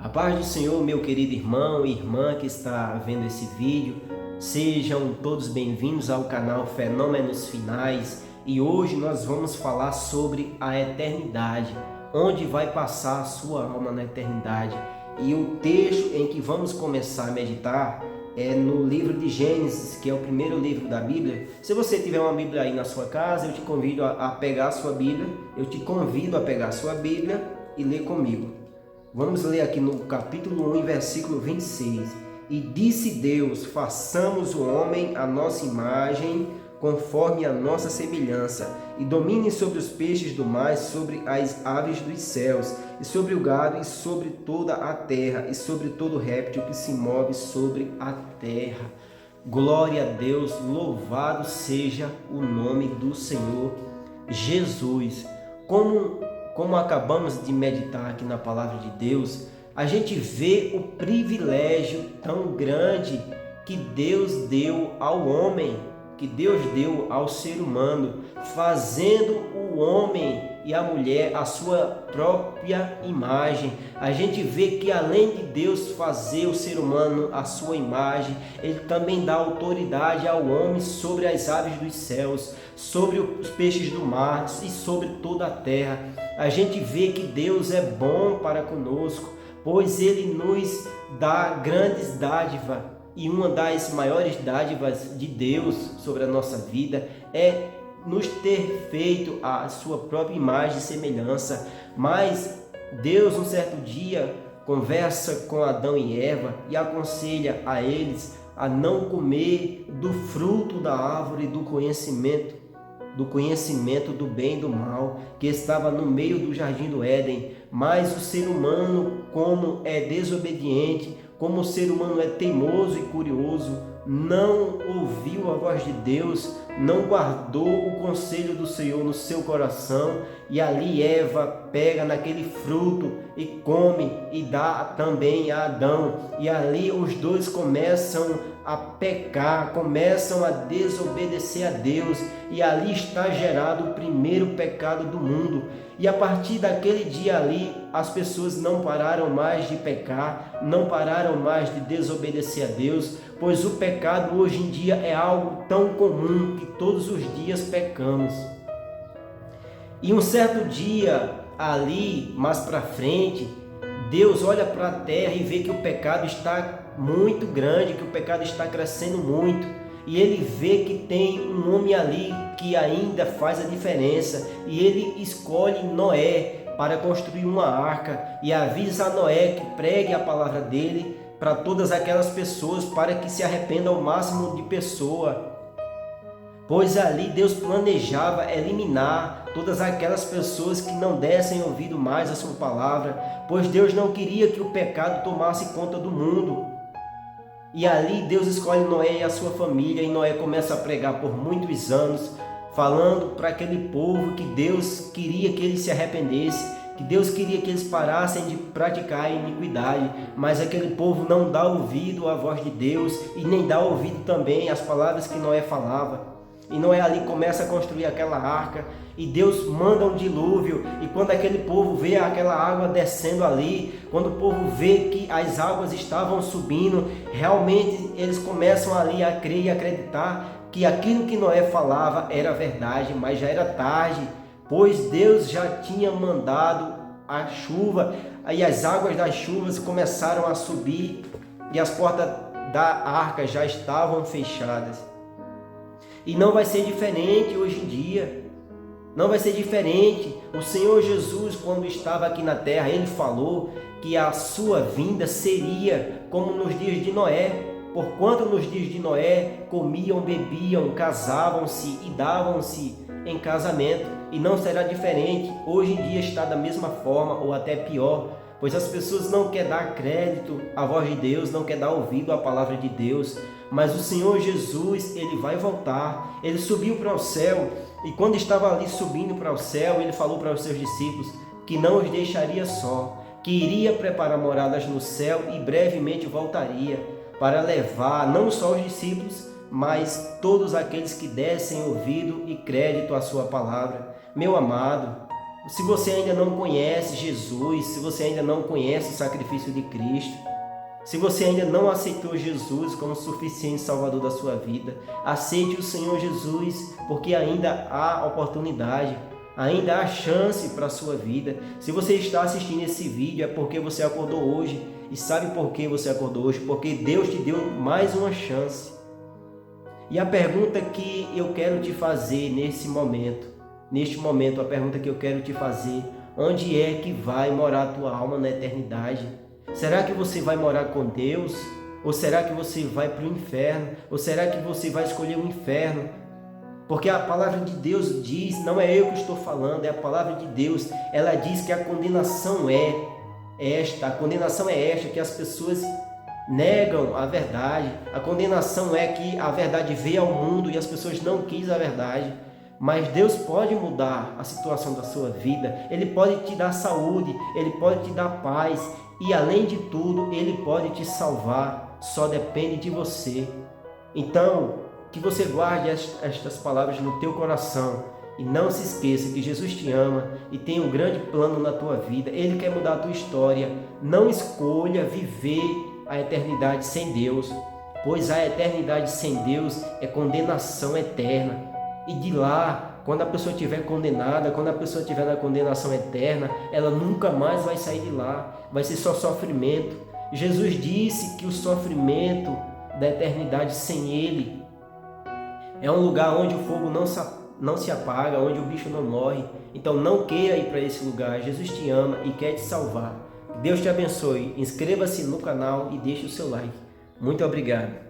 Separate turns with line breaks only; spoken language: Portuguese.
A paz do Senhor, meu querido irmão e irmã que está vendo esse vídeo, sejam todos bem-vindos ao canal Fenômenos Finais e hoje nós vamos falar sobre a eternidade, onde vai passar a sua alma na eternidade. E o texto em que vamos começar a meditar é no livro de Gênesis, que é o primeiro livro da Bíblia. Se você tiver uma Bíblia aí na sua casa, eu te convido a pegar a sua Bíblia, e ler comigo. Vamos ler aqui no capítulo 1, versículo 26. E disse Deus: façamos o homem à nossa imagem, conforme a nossa semelhança, e domine sobre os peixes do mar, sobre as aves dos céus, e sobre o gado, e sobre toda a terra, e sobre todo réptil que se move sobre a terra. Glória a Deus, louvado seja o nome do Senhor Jesus. Como acabamos de meditar aqui na palavra de Deus, a gente vê o privilégio tão grande que Deus deu ao homem, que Deus deu ao ser humano, fazendo o homem e a mulher a sua própria imagem. A gente vê que além de Deus fazer o ser humano a sua imagem, Ele também dá autoridade ao homem sobre as aves dos céus, sobre os peixes do mar e sobre toda a terra. A gente vê que Deus é bom para conosco, pois Ele nos dá grandes dádivas. E uma das maiores dádivas de Deus sobre a nossa vida é nos ter feito a sua própria imagem e semelhança. Mas Deus, um certo dia, conversa com Adão e Eva e aconselha a eles a não comer do fruto da árvore do conhecimento do bem e do mal, que estava no meio do jardim do Éden. Mas o ser humano, como é desobediente, como o ser humano é teimoso e curioso, não ouviu a voz de Deus, não guardou o conselho do Senhor no seu coração, e ali Eva pega naquele fruto e come e dá também a Adão, e ali os dois começam a pecar, começam a desobedecer a Deus, e ali está gerado o primeiro pecado do mundo. E a partir daquele dia ali, as pessoas não pararam mais de pecar, não pararam mais de desobedecer a Deus, pois o pecado hoje em dia é algo tão comum que todos os dias pecamos. E um certo dia ali, mais para frente, Deus olha para a terra e vê que o pecado está muito grande, que o pecado está crescendo muito. E ele vê que tem um homem ali que ainda faz a diferença. E ele escolhe Noé para construir uma arca e avisa a Noé que pregue a palavra dele para todas aquelas pessoas, para que se arrependam o máximo de pessoas. Pois ali Deus planejava eliminar todas aquelas pessoas que não dessem ouvido mais a sua palavra, pois Deus não queria que o pecado tomasse conta do mundo. E ali Deus escolhe Noé e a sua família, e Noé começa a pregar por muitos anos, falando para aquele povo que Deus queria que eles se arrependessem, que Deus queria que eles parassem de praticar a iniquidade, mas aquele povo não dá ouvido à voz de Deus e nem dá ouvido também às palavras que Noé falava. E Noé ali começa a construir aquela arca, e Deus manda um dilúvio, e quando aquele povo vê aquela água descendo ali, quando o povo vê que as águas estavam subindo, realmente eles começam ali a crer e acreditar que aquilo que Noé falava era verdade, mas já era tarde, pois Deus já tinha mandado a chuva, e as águas das chuvas começaram a subir, e as portas da arca já estavam fechadas. E não vai ser diferente hoje em dia, não vai ser diferente. O Senhor Jesus, quando estava aqui na terra, Ele falou que a sua vinda seria como nos dias de Noé. Porquanto nos dias de Noé comiam, bebiam, casavam-se e davam-se em casamento. E não será diferente, hoje em dia está da mesma forma ou até pior, pois as pessoas não querem dar crédito à voz de Deus, não querem dar ouvido à palavra de Deus. Mas o Senhor Jesus, Ele vai voltar, Ele subiu para o céu, e quando estava ali subindo para o céu, Ele falou para os seus discípulos que não os deixaria só, que iria preparar moradas no céu e brevemente voltaria para levar não só os discípulos, mas todos aqueles que dessem ouvido e crédito à sua palavra. Meu amado, Se você ainda não conhece Jesus, se você ainda não conhece o sacrifício de Cristo, se você ainda não aceitou Jesus como suficiente salvador da sua vida, aceite o Senhor Jesus, porque ainda há oportunidade, ainda há chance para a sua vida. Se você está assistindo esse vídeo, é porque você acordou hoje. E sabe por que você acordou hoje? Porque Deus te deu mais uma chance. E a pergunta que eu quero te fazer neste momento, a pergunta que eu quero te fazer: onde é que vai morar a tua alma na eternidade? Será que você vai morar com Deus? Ou será que você vai para o inferno? Ou será que você vai escolher o inferno? Porque a palavra de Deus diz, não é eu que estou falando, é a palavra de Deus. Ela diz que a condenação é esta, que as pessoas negam a verdade. A condenação é que a verdade veio ao mundo e as pessoas não quis a verdade. Mas Deus pode mudar a situação da sua vida. Ele pode te dar saúde, Ele pode te dar paz. E além de tudo, Ele pode te salvar. Só depende de você. Então, que você guarde estas palavras no teu coração. E não se esqueça que Jesus te ama e tem um grande plano na tua vida. Ele quer mudar a tua história. Não escolha viver a eternidade sem Deus, pois a eternidade sem Deus é condenação eterna. E de lá, quando a pessoa estiver condenada, quando a pessoa estiver na condenação eterna, ela nunca mais vai sair de lá. Vai ser só sofrimento. Jesus disse que o sofrimento da eternidade sem Ele é um lugar onde o fogo não se apaga, onde o bicho não morre. Então não queira ir para esse lugar. Jesus te ama e quer te salvar. Deus te abençoe. Inscreva-se no canal e deixe o seu like. Muito obrigado.